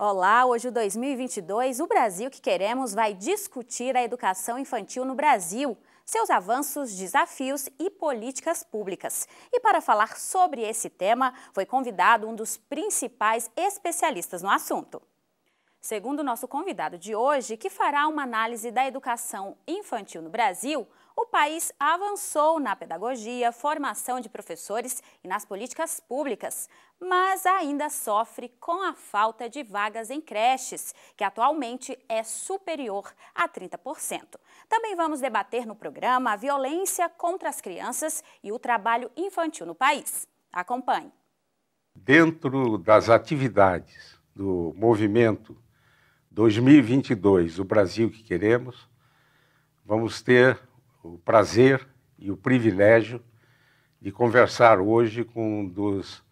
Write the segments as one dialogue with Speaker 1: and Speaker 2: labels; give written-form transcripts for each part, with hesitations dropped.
Speaker 1: Olá, hoje o 2022, o Brasil que queremos vai discutir a educação infantil no Brasil, seus avanços, desafios e políticas públicas. E para falar sobre esse tema, foi convidado um dos principais especialistas no assunto. Segundo o nosso convidado de hoje, que fará uma análise da educação infantil no Brasil, o país avançou na pedagogia, formação de professores e nas políticas públicas, mas ainda sofre com a falta de vagas em creches, que atualmente é superior a 30%. Também vamos debater no programa a violência contra as crianças e o trabalho infantil no país. Acompanhe.
Speaker 2: Dentro das atividades do movimento 2022, o Brasil que queremos, vamos ter o prazer e o privilégio de conversar hoje com um dos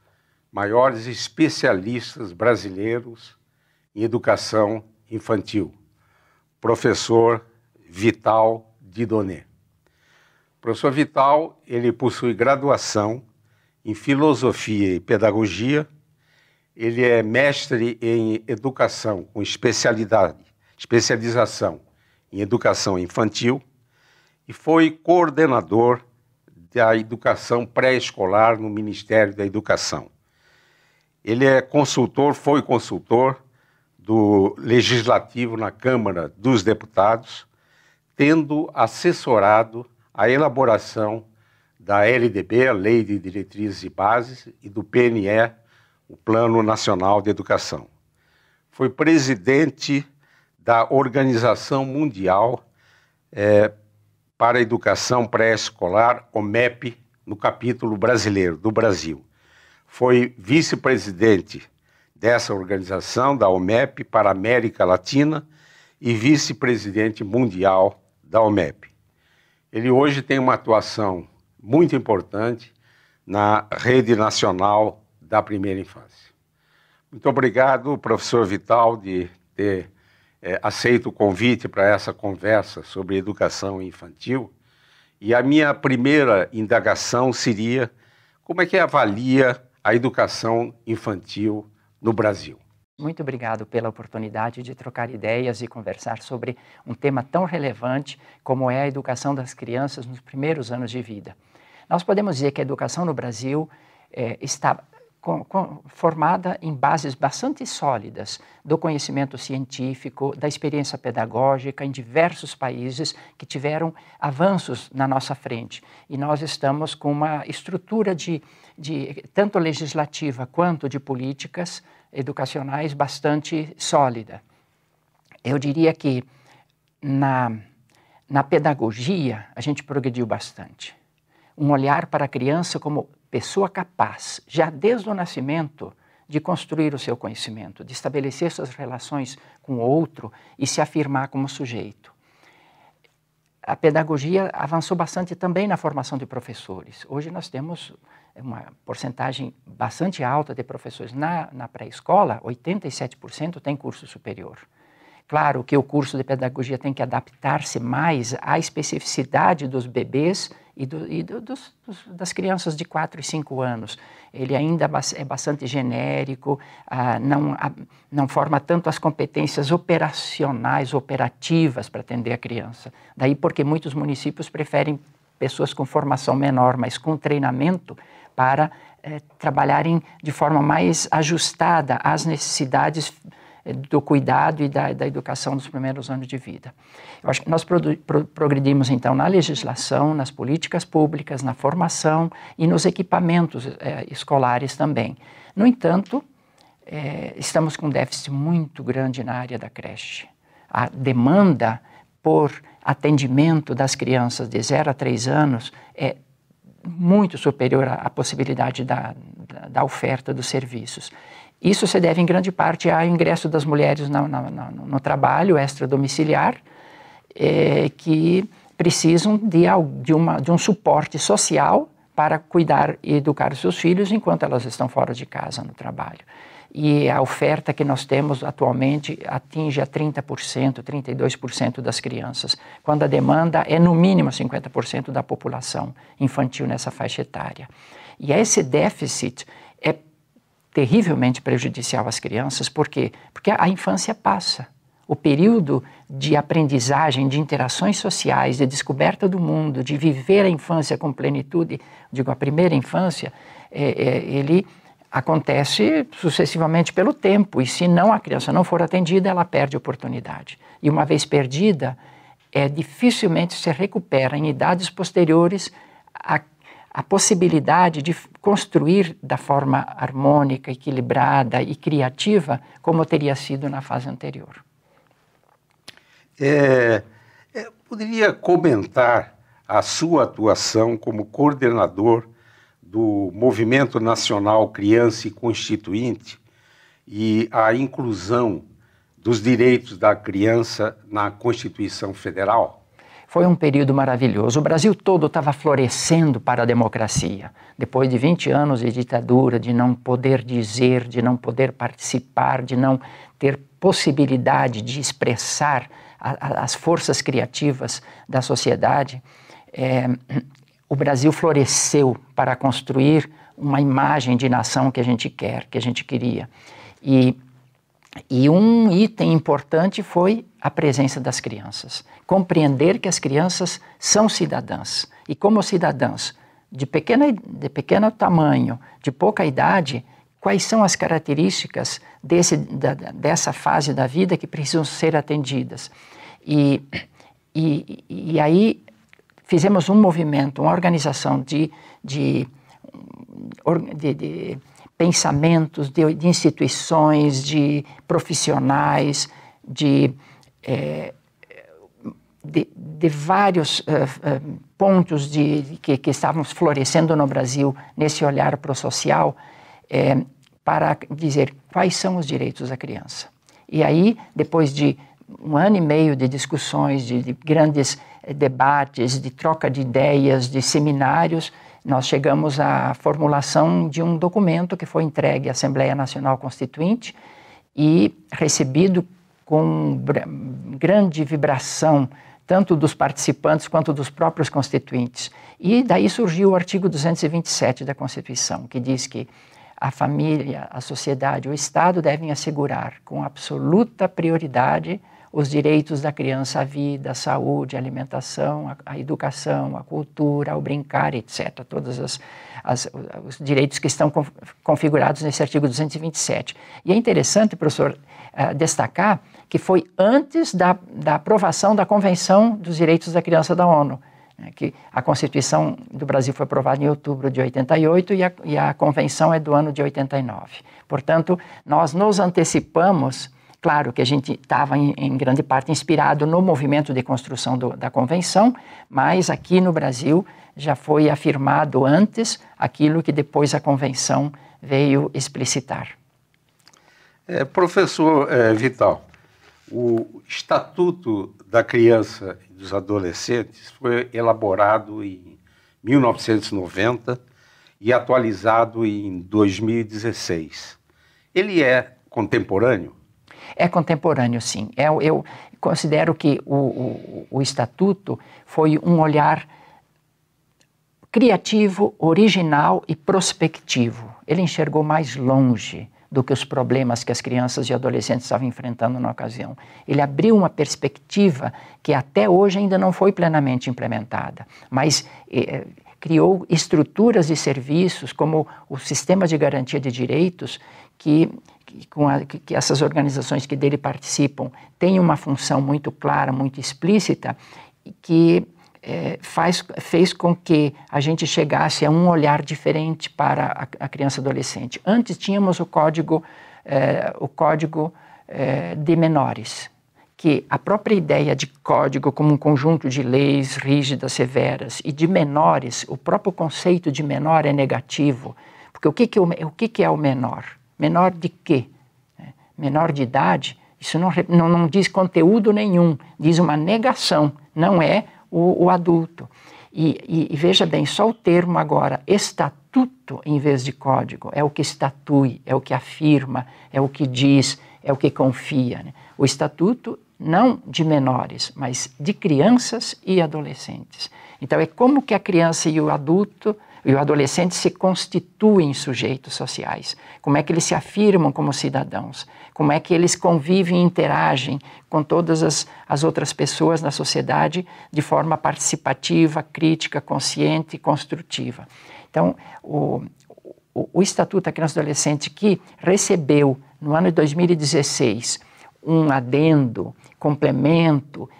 Speaker 2: maiores especialistas brasileiros em educação infantil, professor Vital Dieudonné. O professor Vital, ele possui graduação em Filosofia e Pedagogia, ele é mestre em Educação com especialização em Educação Infantil, e foi coordenador da educação pré-escolar no Ministério da Educação. Ele foi consultor do Legislativo na Câmara dos Deputados, tendo assessorado a elaboração da LDB, a Lei de Diretrizes e Bases, e do PNE, o Plano Nacional de Educação. Foi presidente da Organização Mundial para a Educação Pré-Escolar, OMEP, no capítulo brasileiro, do Brasil. Foi vice-presidente dessa organização, da OMEP, para a América Latina e vice-presidente mundial da OMEP. Ele hoje tem uma atuação muito importante na Rede Nacional da Primeira Infância. Muito obrigado, professor Vital, de ter aceito o convite para essa conversa sobre educação infantil. E a minha primeira indagação seria: como é que avalia a educação infantil no Brasil?
Speaker 3: Muito obrigado pela oportunidade de trocar ideias e conversar sobre um tema tão relevante como é a educação das crianças nos primeiros anos de vida. Nós podemos dizer que a educação no Brasil está formada em bases bastante sólidas do conhecimento científico, da experiência pedagógica em diversos países que tiveram avanços na nossa frente. E nós estamos com uma estrutura de tanto legislativa quanto de políticas educacionais bastante sólida. Eu diria que na pedagogia a gente progrediu bastante. Um olhar para a criança como pessoa capaz, já desde o nascimento, de construir o seu conhecimento, de estabelecer suas relações com o outro e se afirmar como sujeito. A pedagogia avançou bastante também na formação de professores. Hoje nós temos uma porcentagem bastante alta de professores. Na pré-escola, 87% tem curso superior. Claro que o curso de pedagogia tem que adaptar-se mais à especificidade dos bebês e das crianças de 4 e 5 anos. Ele ainda é bastante genérico, não forma tanto as competências operacionais, operativas para atender a criança. Daí porque muitos municípios preferem pessoas com formação menor, mas com treinamento para trabalharem de forma mais ajustada às necessidades do cuidado e da educação dos primeiros anos de vida. Eu acho que nós progredimos, então, na legislação, nas políticas públicas, na formação e nos equipamentos escolares também. No entanto, estamos com um déficit muito grande na área da creche. A demanda por atendimento das crianças de 0 a 3 anos é muito superior à possibilidade da oferta dos serviços. Isso se deve, em grande parte, ao ingresso das mulheres no trabalho extradomiciliar, que precisam de um suporte social para cuidar e educar os seus filhos enquanto elas estão fora de casa no trabalho. E a oferta que nós temos atualmente atinge a 30%, 32% das crianças, quando a demanda é no mínimo 50% da população infantil nessa faixa etária. E esse déficit terrivelmente prejudicial às crianças. Por quê? Porque a infância passa. O período de aprendizagem, de interações sociais, de descoberta do mundo, de viver a infância com plenitude, digo, a primeira infância, ele acontece sucessivamente pelo tempo, e se não a criança não for atendida, ela perde a oportunidade. E uma vez perdida, dificilmente se recupera em idades posteriores a possibilidade de construir da forma harmônica, equilibrada e criativa, como teria sido na fase anterior.
Speaker 2: Poderia comentar a sua atuação como coordenador do Movimento Nacional Criança e Constituinte e a inclusão dos direitos da criança na Constituição Federal?
Speaker 3: Foi um período maravilhoso. O Brasil todo estava florescendo para a democracia. Depois de 20 anos de ditadura, de não poder dizer, de não poder participar, de não ter possibilidade de expressar as forças criativas da sociedade, o Brasil floresceu para construir uma imagem de nação que a gente queria. E um item importante foi a presença das crianças. Compreender que as crianças são cidadãs. E como cidadãs de pequeno tamanho, de pouca idade, quais são as características dessa fase da vida que precisam ser atendidas. E aí fizemos um movimento, uma organização de pensamentos, de instituições, de profissionais, de vários pontos que estavam florescendo no Brasil nesse olhar para o social, para dizer quais são os direitos da criança. E aí, depois de 1 ano e meio de discussões, de grandes debates, de troca de ideias, de seminários, nós chegamos à formulação de um documento que foi entregue à Assembleia Nacional Constituinte e recebido com grande vibração, tanto dos participantes quanto dos próprios constituintes. E daí surgiu o artigo 227 da Constituição, que diz que a família, a sociedade, o Estado devem assegurar com absoluta prioridade os direitos da criança à vida, à saúde, à alimentação, à educação, à cultura, ao brincar, etc. Todos os direitos que estão configurados nesse artigo 227. E é interessante, professor, destacar que foi antes da aprovação da Convenção dos Direitos da Criança da ONU, que a Constituição do Brasil foi aprovada em outubro de 88 e a Convenção é do ano de 89. Portanto, nós nos antecipamos. Claro que a gente estava, em grande parte, inspirado no movimento de construção da Convenção, mas aqui no Brasil já foi afirmado antes aquilo que depois a Convenção veio explicitar.
Speaker 2: Professor Vital, o Estatuto da Criança e dos Adolescentes foi elaborado em 1990 e atualizado em 2016. Ele é contemporâneo?
Speaker 3: É contemporâneo, sim. Eu considero que o Estatuto foi um olhar criativo, original e prospectivo. Ele enxergou mais longe do que os problemas que as crianças e adolescentes estavam enfrentando na ocasião. Ele abriu uma perspectiva que até hoje ainda não foi plenamente implementada, mas criou estruturas e serviços como o Sistema de Garantia de Direitos que essas organizações que dele participam têm uma função muito clara, muito explícita, que fez com que a gente chegasse a um olhar diferente para a criança e adolescente. Antes tínhamos o Código de Menores, que a própria ideia de código como um conjunto de leis rígidas, severas, e de menores, o próprio conceito de menor é negativo, porque o que é o menor? Menor de quê? Menor de idade? Isso não diz conteúdo nenhum, diz uma negação, não é o adulto. E veja bem, só o termo agora, estatuto em vez de código, é o que estatui, é o que afirma, é o que diz, é o que confia, né? O estatuto não de menores, mas de crianças e adolescentes. Então é como que a criança e o adulto e o adolescente se constitui em sujeitos sociais, como é que eles se afirmam como cidadãos, como é que eles convivem e interagem com todas as outras pessoas na sociedade de forma participativa, crítica, consciente e construtiva. Então, o Estatuto da Criança e do Adolescente, que recebeu no ano de 2016 um adendo, complemento,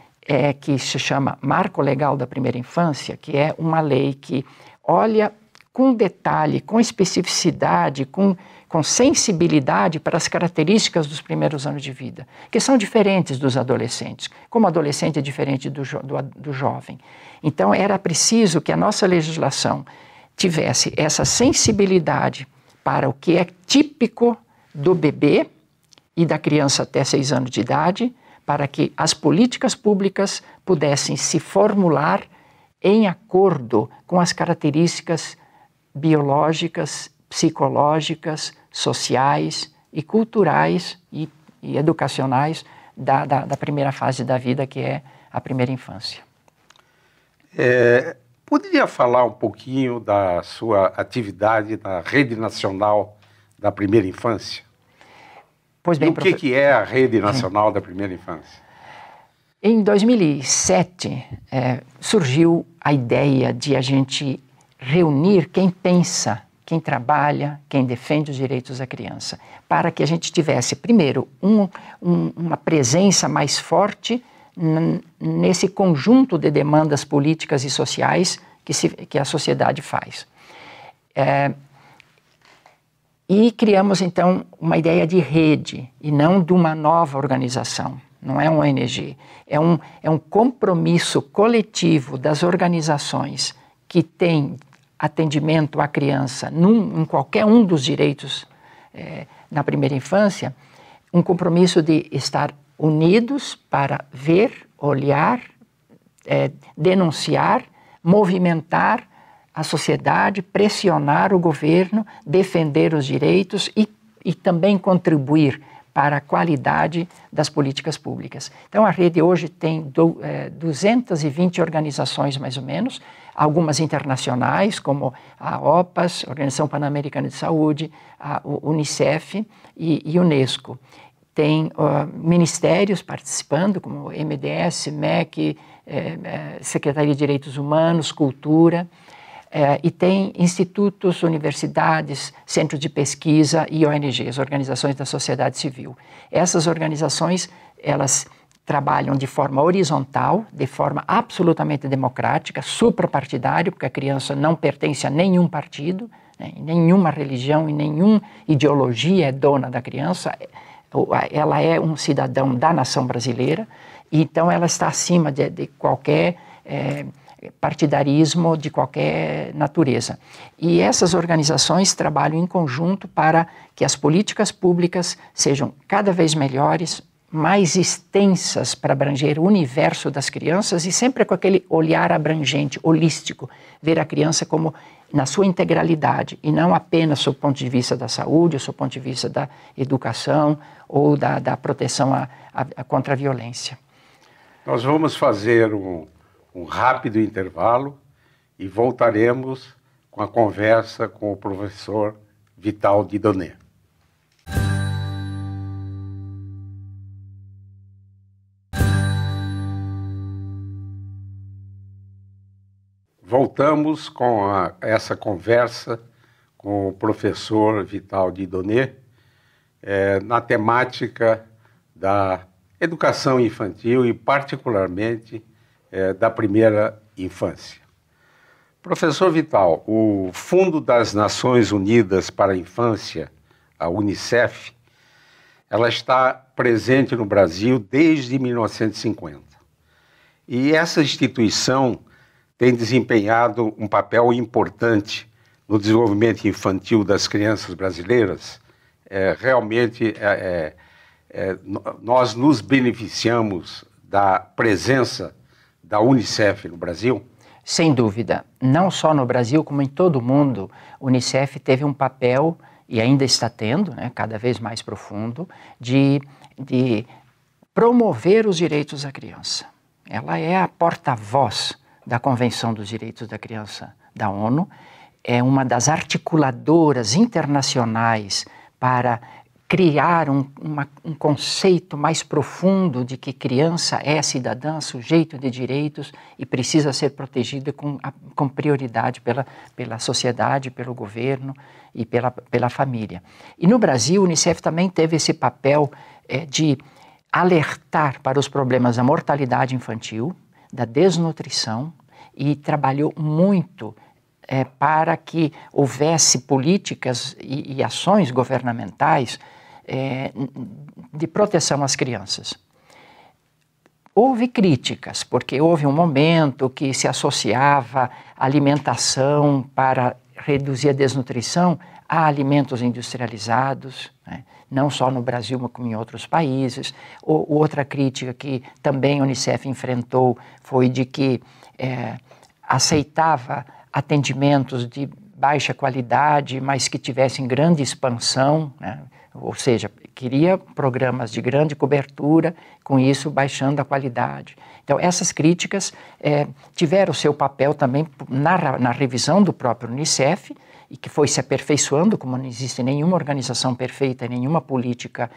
Speaker 3: que se chama Marco Legal da Primeira Infância, que é uma lei que olha com detalhe, com especificidade, com sensibilidade para as características dos primeiros anos de vida, que são diferentes dos adolescentes, como o adolescente é diferente do jovem. Então, era preciso que a nossa legislação tivesse essa sensibilidade para o que é típico do bebê e da criança até 6 anos de idade, para que as políticas públicas pudessem se formular em acordo com as características biológicas, psicológicas, sociais e culturais e educacionais da primeira fase da vida, que é a primeira infância.
Speaker 2: Poderia falar um pouquinho da sua atividade na Rede Nacional da Primeira Infância?
Speaker 3: Pois bem,
Speaker 2: e o que é a Rede Nacional da Primeira Infância?
Speaker 3: Em 2007, surgiu a ideia de a gente reunir quem pensa, quem trabalha, quem defende os direitos da criança, para que a gente tivesse, primeiro, uma presença mais forte nesse conjunto de demandas políticas e sociais que a sociedade faz. E criamos, então, uma ideia de rede, e não de uma nova organização. Não é um ONG, é um compromisso coletivo das organizações que têm atendimento à criança em qualquer um dos direitos na primeira infância, um compromisso de estar unidos para ver, olhar, denunciar, movimentar a sociedade, pressionar o governo, defender os direitos e também contribuir para a qualidade das políticas públicas. Então, a rede hoje tem 220 organizações, mais ou menos, algumas internacionais, como a OPAS, Organização Pan-Americana de Saúde, a Unicef e Unesco. Tem ministérios participando, como MDS, MEC, Secretaria de Direitos Humanos, Cultura, e tem institutos, universidades, centros de pesquisa e ONGs, organizações da sociedade civil. Essas organizações, elas trabalham de forma horizontal, de forma absolutamente democrática, suprapartidária, porque a criança não pertence a nenhum partido, né, nenhuma religião e nenhuma ideologia é dona da criança. Ela é um cidadão da nação brasileira, e então ela está acima de qualquer partidarismo de qualquer natureza. E essas organizações trabalham em conjunto para que as políticas públicas sejam cada vez melhores, mais extensas para abranger o universo das crianças e sempre com aquele olhar abrangente, holístico, ver a criança como na sua integralidade e não apenas sob o ponto de vista da saúde, ou sob o ponto de vista da educação ou da proteção contra a violência.
Speaker 2: Nós vamos fazer um rápido intervalo e voltaremos com a conversa com o professor Vital Dieudonné. Voltamos com essa conversa com o professor Vital Dieudonné na temática da educação infantil e particularmente da primeira infância. Professor Vital, o Fundo das Nações Unidas para a Infância, a Unicef, ela está presente no Brasil desde 1950. E essa instituição tem desempenhado um papel importante no desenvolvimento infantil das crianças brasileiras. Realmente, nós nos beneficiamos da presença da Unicef no Brasil?
Speaker 3: Sem dúvida. Não só no Brasil, como em todo o mundo, a Unicef teve um papel, e ainda está tendo, né, cada vez mais profundo, de promover os direitos da criança. Ela é a porta-voz da Convenção dos Direitos da Criança da ONU, é uma das articuladoras internacionais para criar um conceito mais profundo de que criança é cidadã, sujeito de direitos e precisa ser protegida com prioridade pela sociedade, pelo governo e pela família. E no Brasil, o Unicef também teve esse papel de alertar para os problemas da mortalidade infantil, da desnutrição, e trabalhou muito para que houvesse políticas e ações governamentais de proteção às crianças. Houve críticas, porque houve um momento que se associava a alimentação para reduzir a desnutrição a alimentos industrializados, né? Não só no Brasil, mas como em outros países. Outra crítica que também a Unicef enfrentou foi de que aceitava atendimentos de baixa qualidade, mas que tivessem grande expansão, né? Ou seja, queria programas de grande cobertura, com isso baixando a qualidade. Então, essas críticas tiveram seu papel também na revisão do próprio Unicef, e que foi se aperfeiçoando, como não existe nenhuma organização perfeita, nenhuma política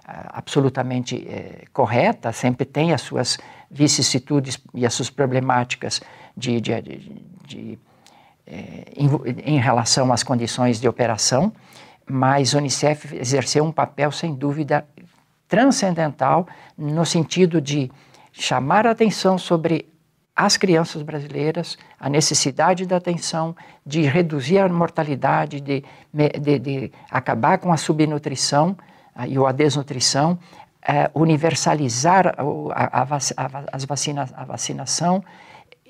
Speaker 3: absolutamente correta, sempre tem as suas vicissitudes e as suas problemáticas em relação às condições de operação, mas a Unicef exerceu um papel, sem dúvida, transcendental no sentido de chamar a atenção sobre as crianças brasileiras, a necessidade da atenção, de reduzir a mortalidade, de acabar com a subnutrição e a desnutrição, universalizar a vacinação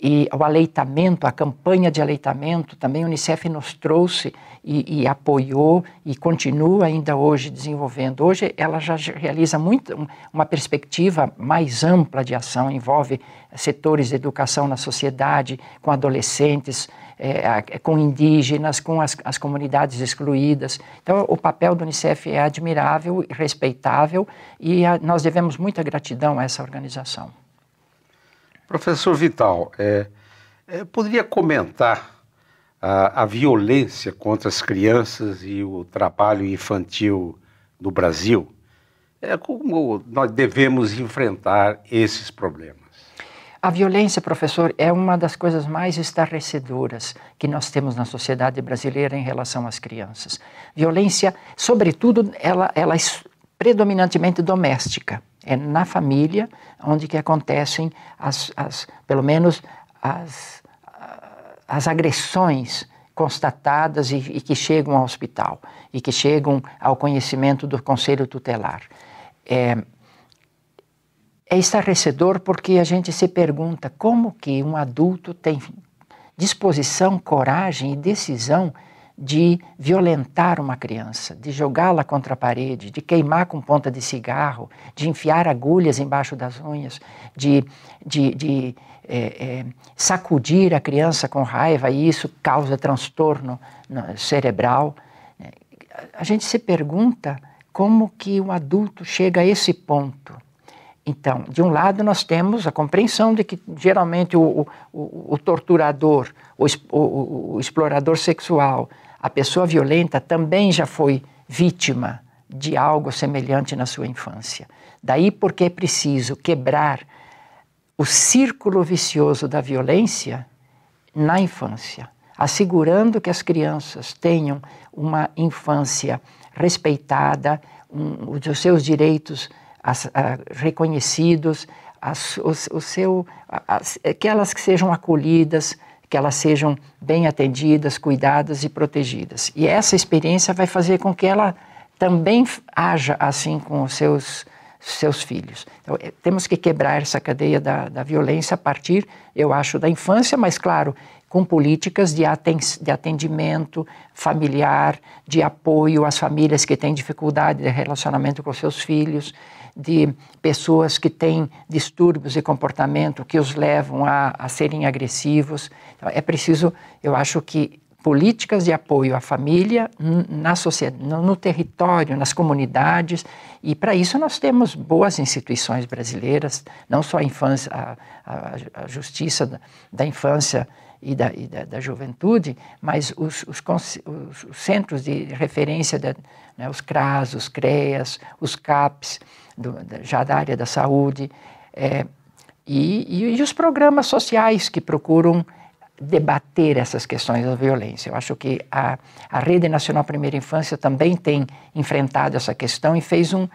Speaker 3: e o aleitamento, a campanha de aleitamento. Também a Unicef nos trouxe e apoiou e continua ainda hoje desenvolvendo. Hoje ela já realiza uma perspectiva mais ampla de ação, envolve setores de educação na sociedade, com adolescentes, com indígenas, com as comunidades excluídas. Então o papel do Unicef é admirável e respeitável e nós devemos muita gratidão a essa organização.
Speaker 2: Professor Vital, poderia comentar a violência contra as crianças e o trabalho infantil no Brasil? Como nós devemos enfrentar esses problemas?
Speaker 3: A violência, professor, é uma das coisas mais estarrecedoras que nós temos na sociedade brasileira em relação às crianças. Violência, sobretudo, ela é predominantemente doméstica. É na família onde que acontecem pelo menos as agressões constatadas e que chegam ao hospital e que chegam ao conhecimento do Conselho Tutelar. É estarrecedor porque a gente se pergunta como que um adulto tem disposição, coragem e decisão de violentar uma criança, de jogá-la contra a parede, de queimar com ponta de cigarro, de enfiar agulhas embaixo das unhas, de sacudir a criança com raiva, e isso causa transtorno cerebral. A gente se pergunta como que um adulto chega a esse ponto. Então, de um lado nós temos a compreensão de que geralmente o torturador, o explorador sexual, a pessoa violenta também já foi vítima de algo semelhante na sua infância. Daí porque é preciso quebrar o círculo vicioso da violência na infância, assegurando que as crianças tenham uma infância respeitada, os seus direitos reconhecidos, que elas sejam acolhidas, que elas sejam bem atendidas, cuidadas e protegidas. E essa experiência vai fazer com que ela também haja assim com os seus filhos. Então, temos que quebrar essa cadeia da violência a partir, eu acho, da infância, mas, claro, com políticas de atendimento familiar, de apoio às famílias que têm dificuldade de relacionamento com seus filhos, de pessoas que têm distúrbios de comportamento que os levam a serem agressivos. Então, é preciso, eu acho que, políticas de apoio à família na sociedade, no território, nas comunidades, e para isso nós temos boas instituições brasileiras, não só a infância, a justiça da infância e da juventude, mas os centros de referência, né, os CRAS, os CREAS, os CAPs, já da área da saúde, e os programas sociais que procuram debater essas questões da violência. Eu acho que a Rede Nacional Primeira Infância também tem enfrentado essa questão e fez um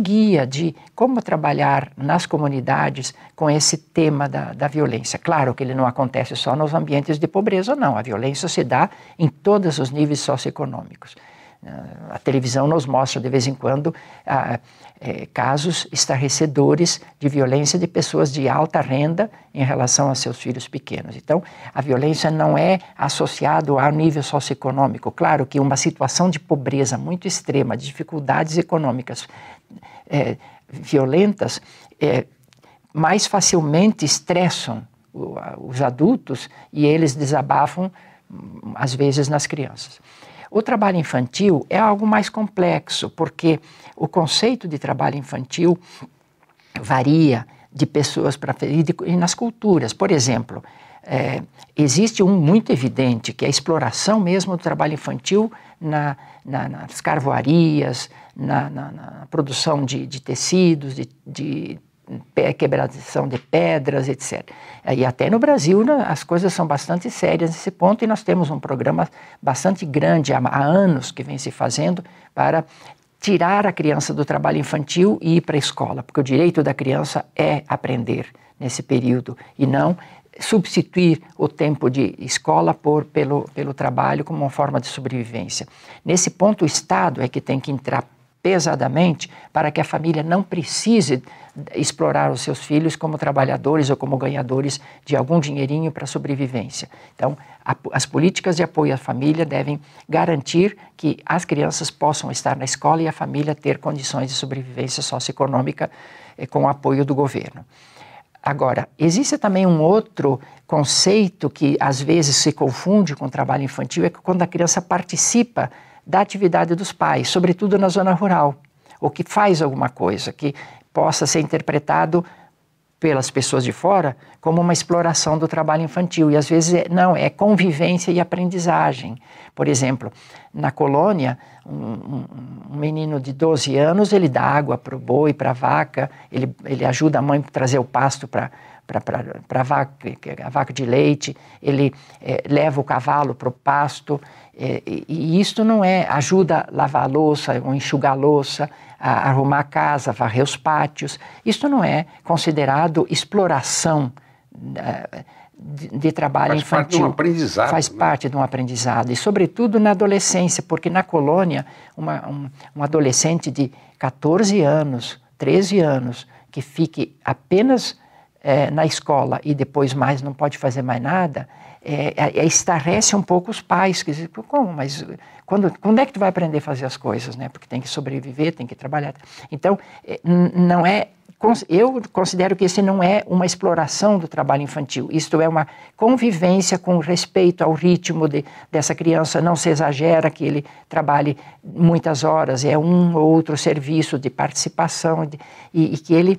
Speaker 3: guia de como trabalhar nas comunidades com esse tema da violência. Claro que ele não acontece só nos ambientes de pobreza, não. A violência se dá em todos os níveis socioeconômicos. A televisão nos mostra de vez em quando casos estarrecedores de violência de pessoas de alta renda em relação a seus filhos pequenos. Então, a violência não é associada ao nível socioeconômico. Claro que uma situação de pobreza muito extrema, de dificuldades econômicas violentas, mais facilmente estressam os adultos e eles desabafam, às vezes, nas crianças. O trabalho infantil é algo mais complexo, porque o conceito de trabalho infantil varia de pessoas e nas culturas. Por exemplo, existe um muito evidente, que é a exploração mesmo do trabalho infantil nas carvoarias, na produção de tecidos, de quebração de pedras, etc. E até no Brasil, né, as coisas são bastante sérias nesse ponto, e nós temos um programa bastante grande há anos que vem se fazendo para tirar a criança do trabalho infantil e ir para a escola, porque o direito da criança é aprender nesse período e não substituir o tempo de escola pelo trabalho como uma forma de sobrevivência. Nesse ponto, o Estado é que tem que entrar pesadamente para que a família não precise explorar os seus filhos como trabalhadores ou como ganhadores de algum dinheirinho para sobrevivência. Então, as políticas de apoio à família devem garantir que as crianças possam estar na escola e a família ter condições de sobrevivência socioeconômica com o apoio do governo. Agora, existe também um outro conceito que às vezes se confunde com o trabalho infantil, é que quando a criança participa da atividade dos pais, sobretudo na zona rural, ou que faz alguma coisa que possa ser interpretado pelas pessoas de fora como uma exploração do trabalho infantil. E às vezes não, é convivência e aprendizagem. Por exemplo, na colônia, um menino de 12 anos, ele dá água para o boi, para a vaca, ele ajuda a mãe a trazer o pasto para a vaca de leite, ele leva o cavalo para o pasto, e isto não ajuda a lavar a louça, ou enxugar a louça, a arrumar a casa, a varrer os pátios. Isto não é considerado exploração de trabalho infantil. Faz parte de um aprendizado. Faz parte de um aprendizado, e sobretudo na adolescência, porque na colônia, um adolescente de 14 anos, 13 anos, que fique apenas na escola e depois mais não pode fazer mais nada, estarrece um pouco os pais, quer dizer, como? Mas quando é que tu vai aprender a fazer as coisas, né? Porque tem que sobreviver, tem que trabalhar. Então, não é, eu considero que esse não é uma exploração do trabalho infantil, isto é uma convivência com respeito ao ritmo dessa criança, não se exagera que ele trabalhe muitas horas, é um ou outro serviço de participação, e que ele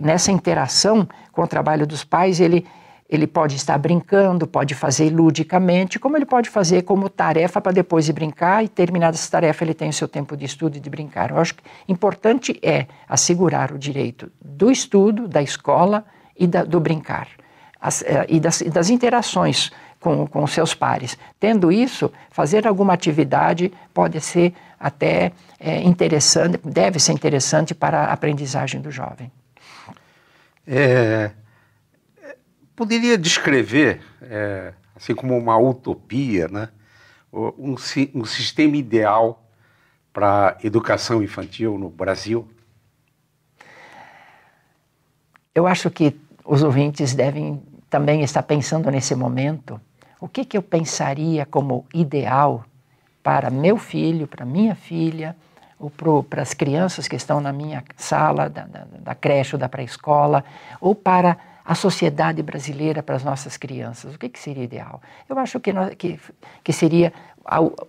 Speaker 3: nessa interação com o trabalho dos pais, ele pode estar brincando, pode fazer ludicamente, como ele pode fazer como tarefa para depois ir brincar, e terminada essa tarefa ele tem o seu tempo de estudo e de brincar. Eu acho que importante é assegurar o direito do estudo, da escola e do brincar, e das interações com seus pares. Tendo isso, fazer alguma atividade pode ser até interessante, deve ser interessante para a aprendizagem do jovem.
Speaker 2: Poderia descrever, assim como uma utopia, né, um sistema ideal para a educação infantil no Brasil?
Speaker 3: Eu acho que os ouvintes devem também estar pensando nesse momento, o que eu pensaria como ideal para meu filho, para minha filha, ou para as crianças que estão na minha sala da creche ou da pré-escola, ou para a sociedade brasileira para as nossas crianças? O que seria ideal? Eu acho que seria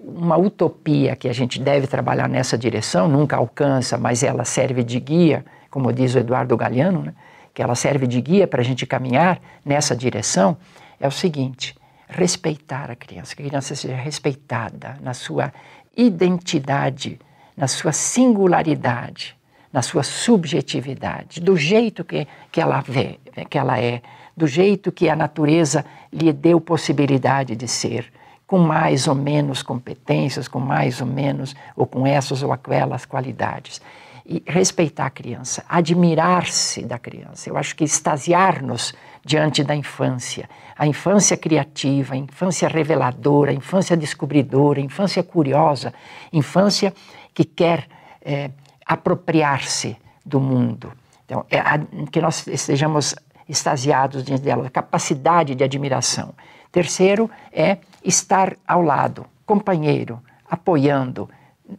Speaker 3: uma utopia que a gente deve trabalhar nessa direção, nunca alcança, mas ela serve de guia, como diz o Eduardo Galeano, né? Que ela serve de guia para a gente caminhar nessa direção, é o seguinte: respeitar a criança, que a criança seja respeitada na sua identidade, na sua singularidade, na sua subjetividade, do jeito que ela vê, que ela é, do jeito que a natureza lhe deu possibilidade de ser, com mais ou menos competências, com mais ou menos, ou com essas ou aquelas qualidades. E respeitar a criança, admirar-se da criança. Eu acho que extasiar-nos diante da infância, a infância criativa, a infância reveladora, a infância descobridora, a infância curiosa, infância que quer apropriar-se do mundo. Então, que nós estejamos extasiados diante dela, a capacidade de admiração. Terceiro é estar ao lado, companheiro, apoiando,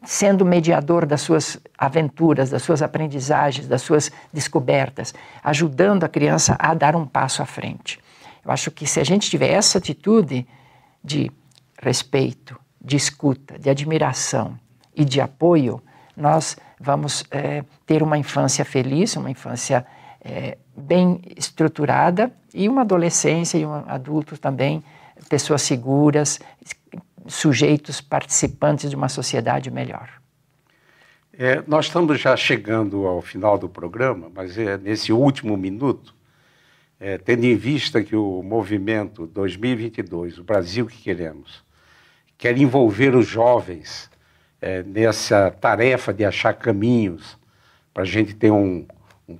Speaker 3: sendo mediador das suas aventuras, das suas aprendizagens, das suas descobertas, ajudando a criança a dar um passo à frente. Eu acho que se a gente tiver essa atitude de respeito, de escuta, de admiração e de apoio, nós vamos ter uma infância feliz, uma infância bem estruturada e uma adolescência e um adulto também, pessoas seguras, sujeitos participantes de uma sociedade melhor.
Speaker 2: Nós estamos já chegando ao final do programa, mas nesse último minuto, tendo em vista que o movimento 2022, o Brasil que queremos, quer envolver os jovens nessa tarefa de achar caminhos para a gente ter um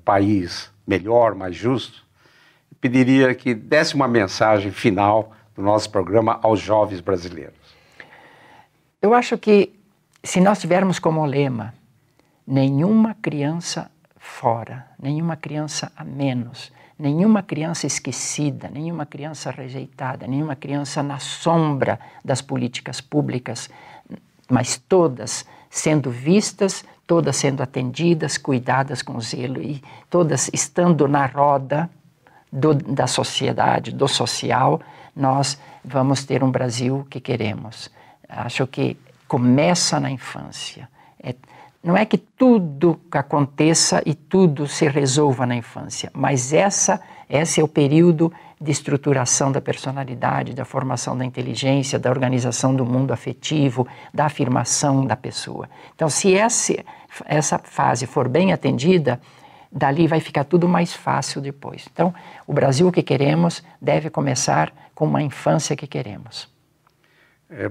Speaker 2: país melhor, mais justo, eu pediria que desse uma mensagem final do nosso programa aos jovens brasileiros.
Speaker 3: Eu acho que se nós tivermos como lema nenhuma criança fora, nenhuma criança a menos, nenhuma criança esquecida, nenhuma criança rejeitada, nenhuma criança na sombra das políticas públicas, mas todas sendo vistas, todas sendo atendidas, cuidadas com zelo e todas estando na roda da sociedade, do social, nós vamos ter um Brasil que queremos. Acho que começa na infância. Não é que tudo aconteça e tudo se resolva na infância, mas esse é o período de estruturação da personalidade, da formação da inteligência, da organização do mundo afetivo, da afirmação da pessoa. Então, se essa fase for bem atendida, dali vai ficar tudo mais fácil depois. Então, o Brasil que queremos deve começar com uma infância que queremos.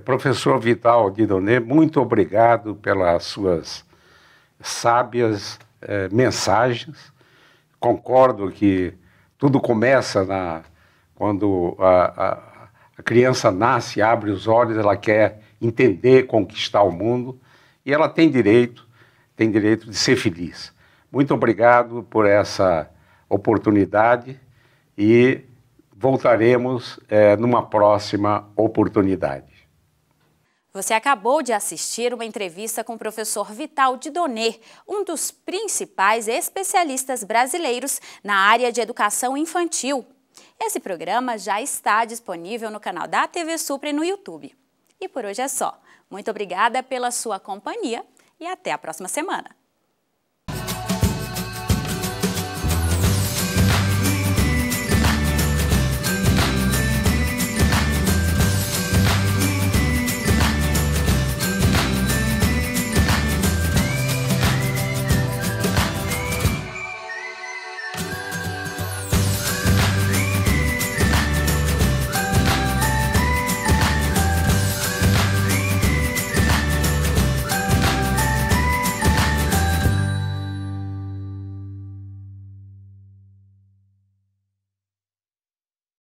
Speaker 2: Professor Vital Dieudonné, muito obrigado pelas suas sábias mensagens. Concordo que tudo começa quando a criança nasce, abre os olhos, ela quer entender, conquistar o mundo e ela tem direito de ser feliz. Muito obrigado por essa oportunidade e voltaremos numa próxima oportunidade.
Speaker 1: Você acabou de assistir uma entrevista com o professor Vital Dieudonné, um dos principais especialistas brasileiros na área de educação infantil. Esse programa já está disponível no canal da TV Supra e no YouTube. E por hoje é só. Muito obrigada pela sua companhia e até a próxima semana.